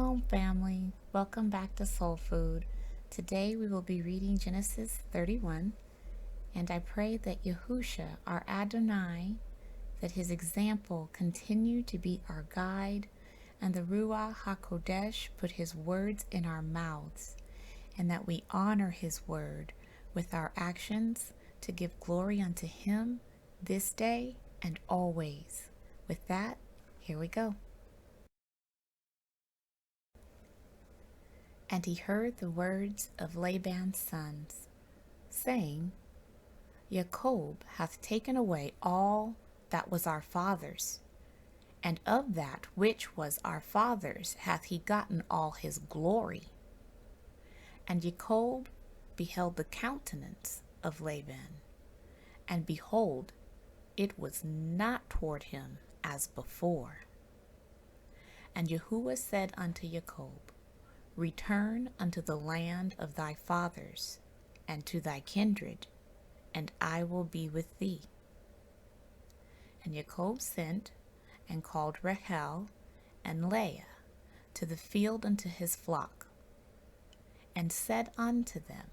Shalom, family. Welcome back to Soul Food. Today we will be reading Genesis 31, and I pray that Yahusha, our Adonai, that his example continue to be our guide, and the Ruach HaKodesh put his words in our mouths, and that we honor his word with our actions to give glory unto him this day and always. With that, here we go. And he heard the words of Laban's sons, saying, Jacob hath taken away all that was our father's, and of that which was our father's hath he gotten all his glory. And Jacob beheld the countenance of Laban, and behold, it was not toward him as before. And Yahuwah said unto Jacob, Return unto the land of thy fathers, and to thy kindred, and I will be with thee. And Jacob sent and called Rachel and Leah to the field unto his flock, and said unto them,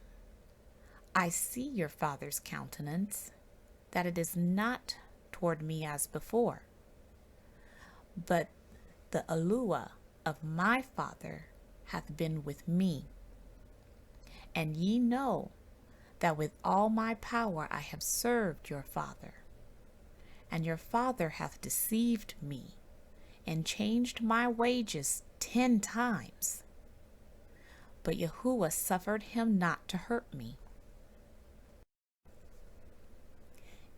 I see your father's countenance, that it is not toward me as before, but the Aluah of my father hath been with me. And ye know that with all my power I have served your father. And your father hath deceived me, and changed my wages 10 times. But Yahuwah suffered him not to hurt me.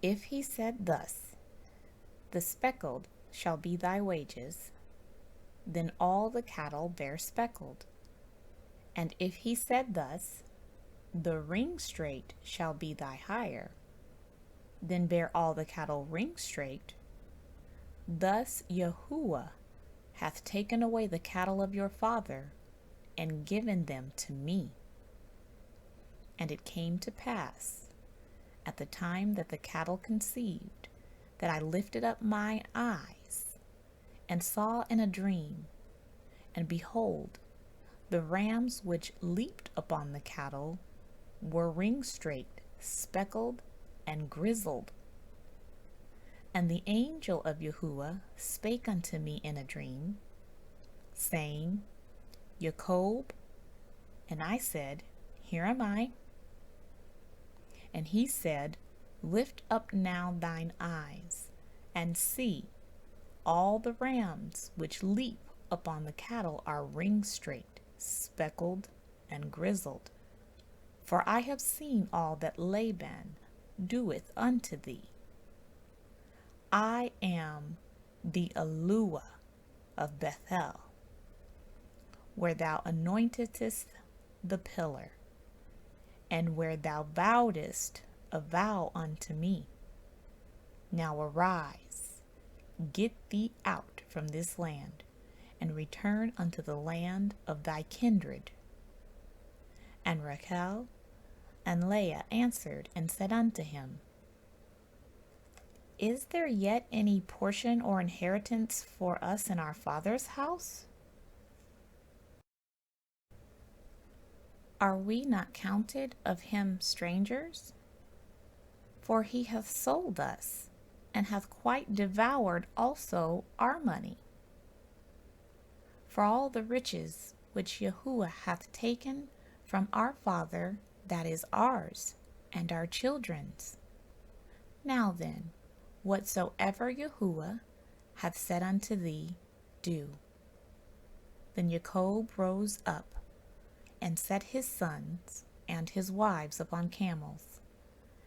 If he said thus, The speckled shall be thy wages, then all the cattle bear speckled. And if he said thus, The ring straight shall be thy hire, then bear all the cattle ring straight. Thus Yahuwah hath taken away the cattle of your father, and given them to me. And it came to pass, at the time that the cattle conceived, that I lifted up mine eyes, and saw in a dream, and behold, the rams which leaped upon the cattle were ring straight, speckled, and grizzled. And the angel of Yahuwah spake unto me in a dream, saying, Jacob. And I said, Here am I. And he said, Lift up now thine eyes, and see, all the rams which leap upon the cattle are ring straight, speckled, and grizzled. For I have seen all that Laban doeth unto thee. I am the Aluah of Bethel, where thou anointedst the pillar, and where thou vowedst a vow unto me. Now arise, get thee out from this land, and return unto the land of thy kindred. And Rachel and Leah answered and said unto him, Is there yet any portion or inheritance for us in our father's house? Are we not counted of him strangers? For he hath sold us, and hath quite devoured also our money. For all the riches which Yahuwah hath taken from our father, that is ours, and our children's. Now then, whatsoever Yahuwah hath said unto thee, do. Then Jacob rose up, and set his sons and his wives upon camels,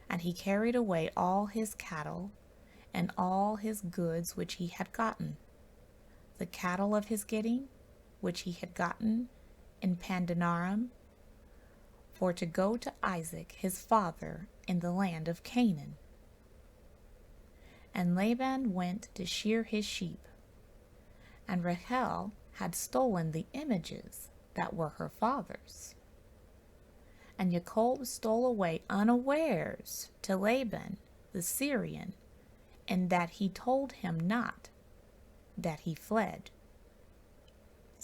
and he carried away all his cattle, and all his goods which he had gotten, the cattle of his getting, which he had gotten in Pandanaram, for to go to Isaac his father in the land of Canaan. And Laban went to shear his sheep, and Rachel had stolen the images that were her father's. And Jacob stole away unawares to Laban the Syrian, in that he told him not, that he fled.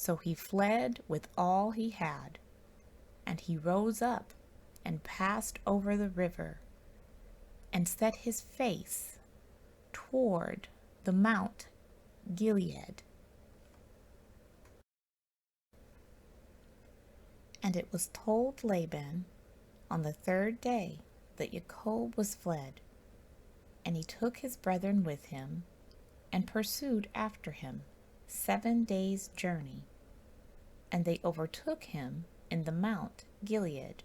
So he fled with all he had, and he rose up and passed over the river, and set his face toward the Mount Gilead. And it was told Laban on the third day that Jacob was fled, and he took his brethren with him, and pursued after him 7 days' journey, and they overtook him in the Mount Gilead.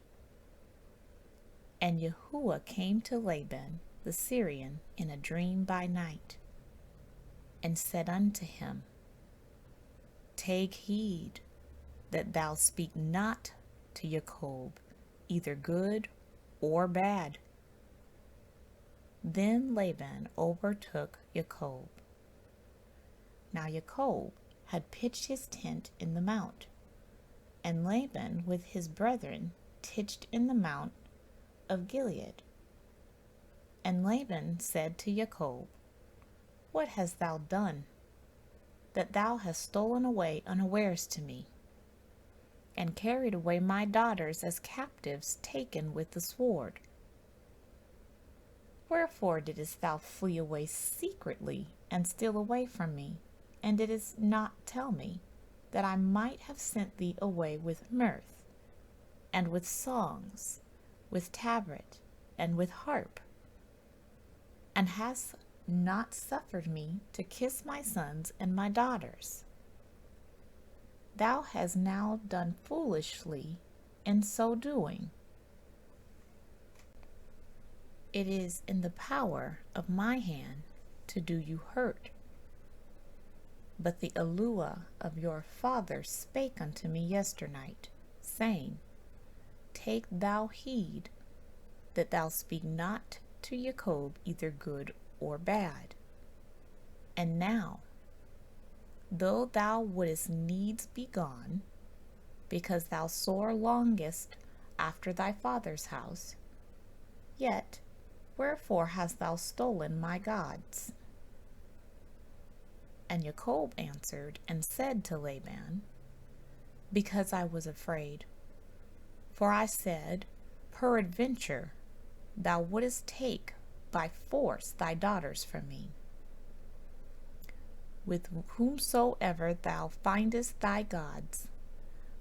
And Yahuwah came to Laban the Syrian in a dream by night, and said unto him, Take heed that thou speak not to Jacob either good or bad. Then Laban overtook Jacob. Now Jacob had pitched his tent in the mount, and Laban with his brethren pitched in the mount of Gilead. And Laban said to Jacob, What hast thou done, that thou hast stolen away unawares to me, and carried away my daughters as captives taken with the sword? Wherefore didst thou flee away secretly and steal away from me, and didst not tell me, that I might have sent thee away with mirth, and with songs, with tabret, and with harp, and hast not suffered me to kiss my sons and my daughters? Thou hast now done foolishly in so doing. It is in the power of my hand to do you hurt. But the Eluah of your father spake unto me yesternight, saying, Take thou heed that thou speak not to Jacob either good or bad. And now, though thou wouldest needs be gone, because thou sore longest after thy father's house, yet wherefore hast thou stolen my gods? And Jacob answered and said to Laban, Because I was afraid. For I said, Peradventure thou wouldest take by force thy daughters from me. With whomsoever thou findest thy gods,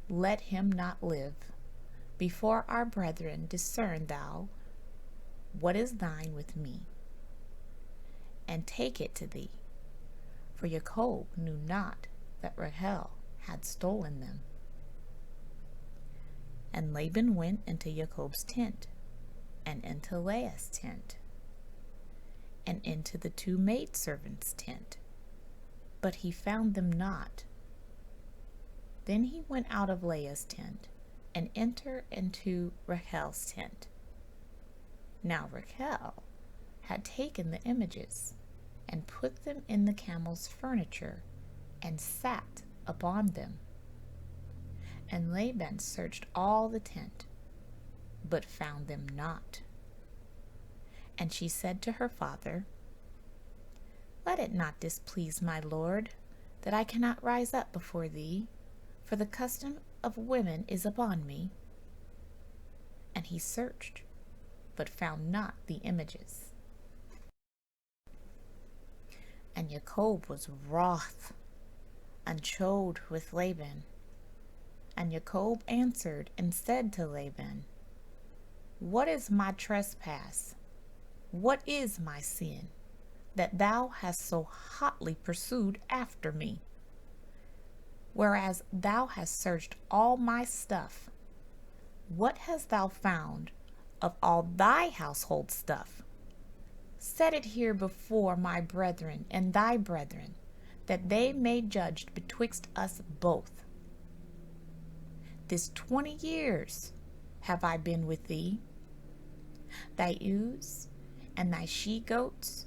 let him not live. Before our brethren discern thou what is thine with me, and take it to thee. For Jacob knew not that Rachel had stolen them. And Laban went into Jacob's tent, and into Leah's tent, and into the 2 maidservants' tent, but he found them not. Then he went out of Leah's tent, and entered into Rachel's tent. Now Rachel had taken the images, and put them in the camel's furniture, and sat upon them. And Laban searched all the tent, but found them not. And she said to her father, Let it not displease my lord, that I cannot rise up before thee, for the custom of women is upon me. And he searched, but found not the images. And Jacob was wroth, and chode with Laban. And Jacob answered and said to Laban, What is my trespass? What is my sin, that thou hast so hotly pursued after me? Whereas thou hast searched all my stuff, what hast thou found of all thy household stuff? Set it here before my brethren and thy brethren, that they may judge betwixt us both. This 20 years have I been with thee. Thy ewes and thy she-goats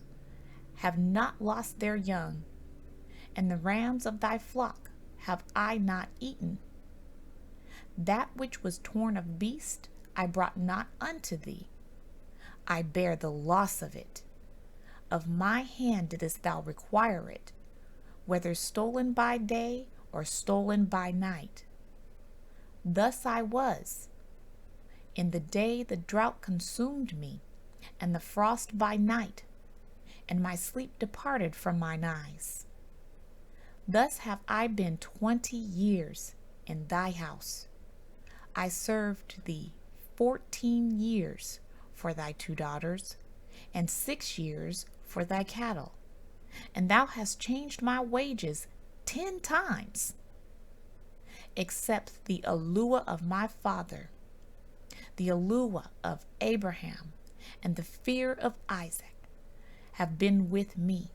have not lost their young, and the rams of thy flock have I not eaten. That which was torn of beast I brought not unto thee. I bear the loss of it. Of my hand didst thou require it, whether stolen by day or stolen by night. Thus I was in the day the drought consumed me, and the frost by night, and my sleep departed from mine eyes. Thus have I been 20 years in thy house. I served thee 14 years for thy 2 daughters, and 6 years for thy cattle, and thou hast changed my wages 10 times. Except the Eluah of my father, the Eluah of Abraham, and the fear of Isaac have been with me,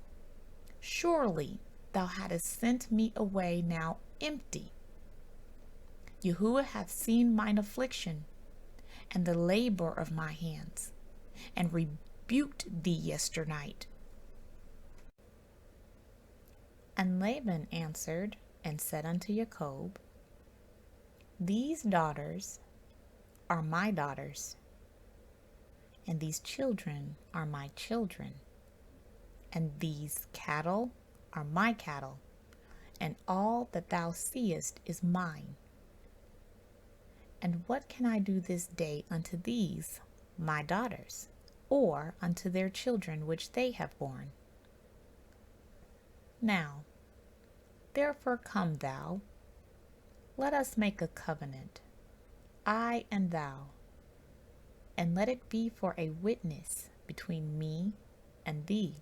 surely thou hadst sent me away now empty. Yahuwah hath seen mine affliction and the labor of my hands, and rebuked thee yesternight. And Laban answered and said unto Jacob, These daughters are my daughters, and these children are my children, and these cattle are my cattle, and all that thou seest is mine. And what can I do this day unto these my daughters, or unto their children which they have borne? Now, therefore come thou, let us make a covenant, I and thou, and let it be for a witness between me and thee.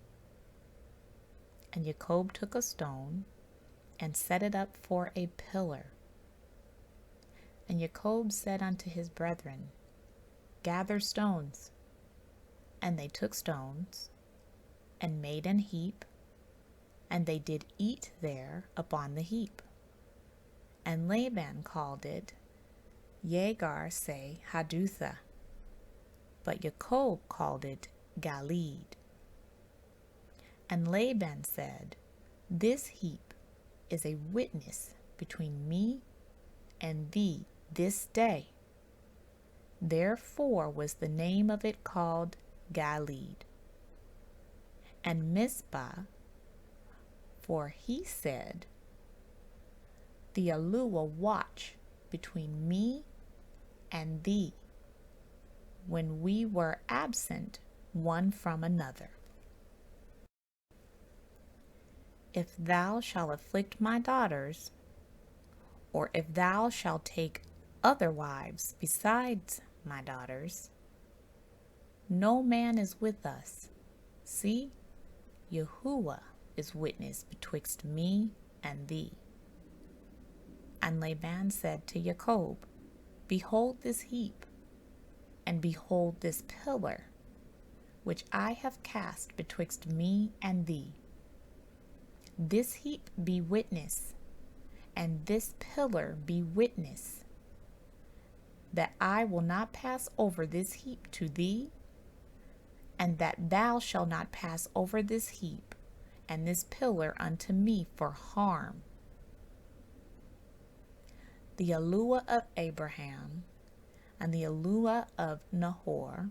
And Jacob took a stone and set it up for a pillar. And Jacob said unto his brethren, Gather stones. And they took stones, and made an heap, and they did eat there upon the heap. And Laban called it Yegar se Hadutha, but Jacob called it Galeed. And Laban said, This heap is a witness between me and thee this day. Therefore was the name of it called Galeed. And Mizpah, for he said, The Eluah watch between me and thee, when we were absent one from another. If thou shalt afflict my daughters, or if thou shalt take other wives besides my daughters, no man is with us. See, Yahuwah is witness betwixt me and thee. And Laban said to Jacob, Behold this heap, and behold this pillar, which I have cast betwixt me and thee. This heap be witness, and this pillar be witness, that I will not pass over this heap to thee, and that thou shalt not pass over this heap and this pillar unto me for harm. The Eluah of Abraham, and the Eluah of Nahor,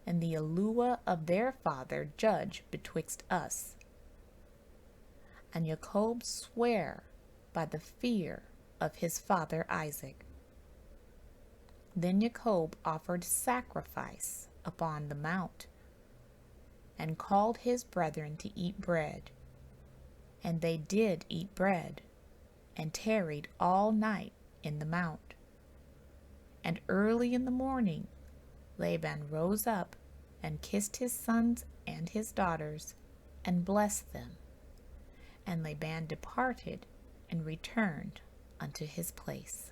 and the Eluah of their father judge betwixt us. And Jacob sware by the fear of his father Isaac. Then Jacob offered sacrifice upon the mount, and called his brethren to eat bread. And they did eat bread, and tarried all night in the mount. And early in the morning Laban rose up, and kissed his sons and his daughters, and blessed them. And Laban departed, and returned unto his place.